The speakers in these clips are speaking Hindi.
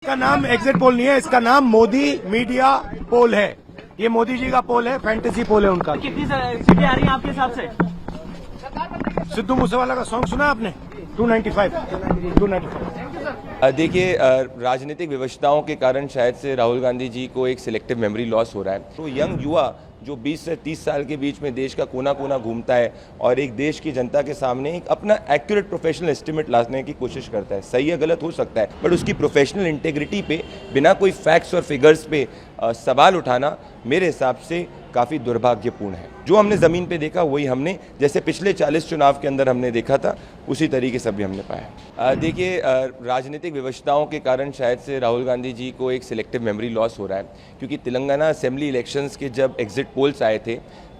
इसका नाम एग्जिट पोल नहीं है, इसका नाम मोदी मीडिया पोल है। ये मोदी जी का पोल है, फैंटेसी पोल है उनका। कितनी सीटें आ रही हैं आपके हिसाब से? सिद्धू मूसेवाला का सॉन्ग सुना आपने? 295। देखिए, राजनीतिक विवशताओं के कारण शायद से राहुल गांधी जी को एक सिलेक्टिव मेमोरी लॉस हो रहा है। तो यंग युवा जो 20 से 30 साल के बीच में देश का कोना कोना घूमता है और एक देश की जनता के सामने एक अपना एक्यूरेट प्रोफेशनल एस्टिमेट लाने की कोशिश करता है। सही या गलत हो सकता है, बट उसकी प्रोफेशनल इंटेग्रिटी पे बिना कोई फैक्ट्स और फिगर्स पे सवाल उठाना मेरे हिसाब से काफ़ी दुर्भाग्यपूर्ण है। जो हमने ज़मीन पे देखा वही हमने जैसे पिछले 40 चुनाव के अंदर हमने देखा था उसी तरीके से भी हमने पाया। देखिए, राजनीतिक विवशताओं के कारण शायद से राहुल गांधी जी को एक सिलेक्टिव मेमोरी लॉस हो रहा है, क्योंकि तेलंगाना असेंबली इलेक्शंस के जब एग्जिट पोल्स आए थे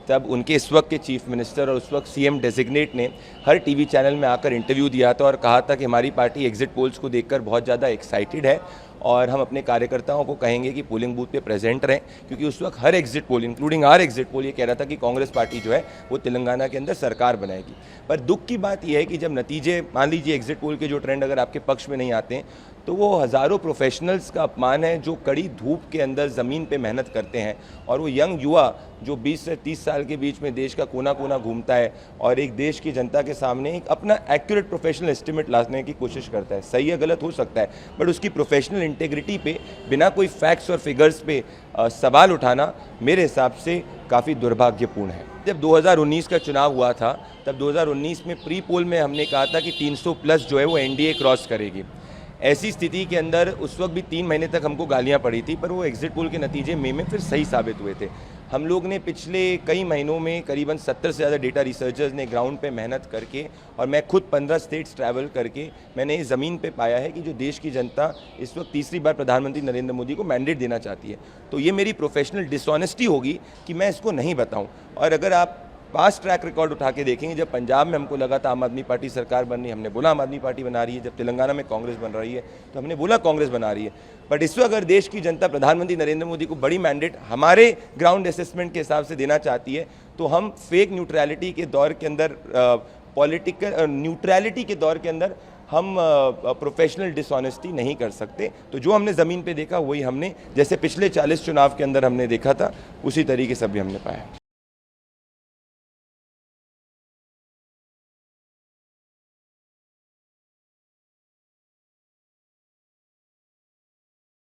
तब उनके इस वक्त के चीफ मिनिस्टर और उस वक्त सीएम डेजिग्नेट ने हर टीवी चैनल में आकर इंटरव्यू दिया था और कहा था कि हमारी पार्टी एग्जिट पोल्स को देखकर बहुत ज़्यादा एक्साइटेड है और हम अपने कार्यकर्ताओं को कहेंगे कि पोलिंग बूथ पे प्रेजेंट रहें, क्योंकि उस वक्त हर exit poll including our exit poll ये कह रहा था कि कांग्रेस पार्टी जो है वो तेलंगाना के अंदर सरकार बनाएगी। पर दुख की बात यह है कि जब नतीजे, मान लीजिए एग्जिट पोल के जो ट्रेंड अगर आपके पक्ष में नहीं आते हैं तो वो हज़ारों प्रोफेशनल्स का अपमान है जो कड़ी धूप के अंदर ज़मीन पे मेहनत करते हैं, और वो यंग युवा जो 20 से 30 साल के बीच में देश का कोना कोना घूमता है और एक देश की जनता के सामने एक अपना एक्यूरेट प्रोफेशनल एस्टिमेट लाने की कोशिश करता है। सही या गलत हो सकता है, बट उसकी प्रोफेशनल इंटेग्रिटी पे बिना कोई फैक्ट्स और फिगर्स पे सवाल उठाना मेरे हिसाब से काफ़ी दुर्भाग्यपूर्ण है। जब 2019 का चुनाव हुआ था तब 2019 में प्री पोल में हमने कहा था कि 300 प्लस जो है वो एनडीए क्रॉस करेगी। ऐसी स्थिति के अंदर उस वक्त भी 3 महीने तक हमको गालियां पड़ी थी, पर वो एग्जिट पोल के नतीजे मई में फिर सही साबित हुए थे। हम लोग ने पिछले कई महीनों में करीबन 70 से ज़्यादा डेटा रिसर्चर्स ने ग्राउंड पे मेहनत करके और मैं खुद 15 स्टेट्स ट्रैवल करके मैंने इस ज़मीन पे पाया है कि जो देश की जनता इस वक्त तीसरी बार प्रधानमंत्री नरेंद्र मोदी को मैंडेट देना चाहती है। तो ये मेरी प्रोफेशनल डिसऑनेस्टी होगी कि मैं इसको नहीं बताऊँ। और अगर आप पास्ट ट्रैक रिकॉर्ड उठा के देखेंगे, जब पंजाब में हमको लगा था आम आदमी पार्टी सरकार बन रही है, हमने बोला आम आदमी पार्टी बना रही है। जब तेलंगाना में कांग्रेस बन रही है तो हमने बोला कांग्रेस बना रही है। बट इस वक्त अगर देश की जनता प्रधानमंत्री नरेंद्र मोदी को बड़ी मैंडेट हमारे ग्राउंड असेसमेंट के हिसाब से देना चाहती है तो हम फेक न्यूट्रलिटी के दौर के अंदर, पॉलिटिकल न्यूट्रलिटी के दौर के अंदर हम प्रोफेशनल डिसऑनेस्टी नहीं कर सकते। तो जो हमने ज़मीन पे देखा वही हमने जैसे पिछले 40 चुनाव के अंदर हमने देखा था उसी तरीके से भी हमने पाया।